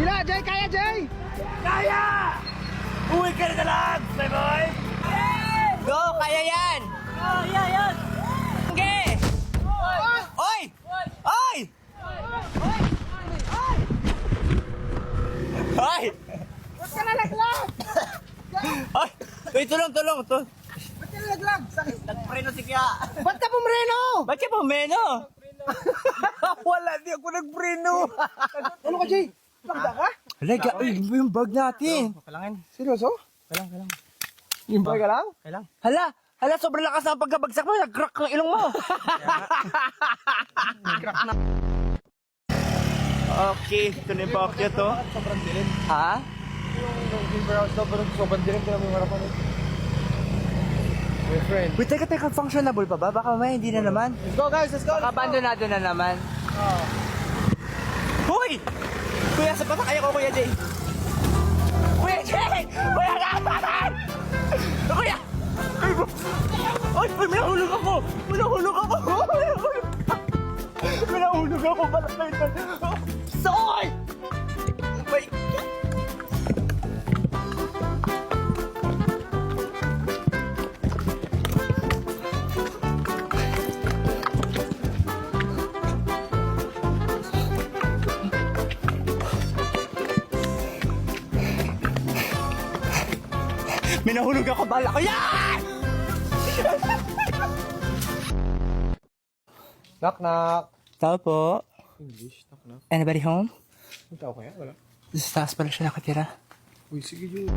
Sila, Jay! Kaya, Jay! Kaya! Uwi ka na lang, my boy! Go! Kaya yan! Oh, yeah, yan! Okay! Oy! Oy! Oy! Ba't ka nalaglag? Oy! Uy, tulong! Ito. Ba't ka nalaglag? Sakit. Nagpreno si Kya! Ba't ka pumreno? Ba't ka pumeno? Wala, di ako nagpreno! Ano ka, Jay? Bakda ka? Hala, yung bag natin. Kalangin. Seryoso? Kalang. Yung bag ka lang? Kailang. Hala, sobrang lakas ng pagkabagsak mo. Nag-crack ng ilong mo. Crack na. Okay, ito na yung Pacquiao to. Sobrang dilim. Ha? Yung Silver House daw, pero sobrang dilim. Kaya may harapan eh. My friend. Wait, teka, functionable pa ba? Baka may hindi na naman. Let's go, guys! Let's go! Baka abandonado na naman. Hoy! Kuya, sa bata kaya ko, Kuya Jay. Kuya Jay! Kuya naman! Kuya! Ay, may nahulog ako! May nahulog ako! May nahulog ako! Soy! May... May nahulog ako, bala ko yan! Knock, knock. Tao po. English, knock, knock. Anybody home? May tao kaya? Wala. Sa taas pala siya nakatira. Uy, sige, yun.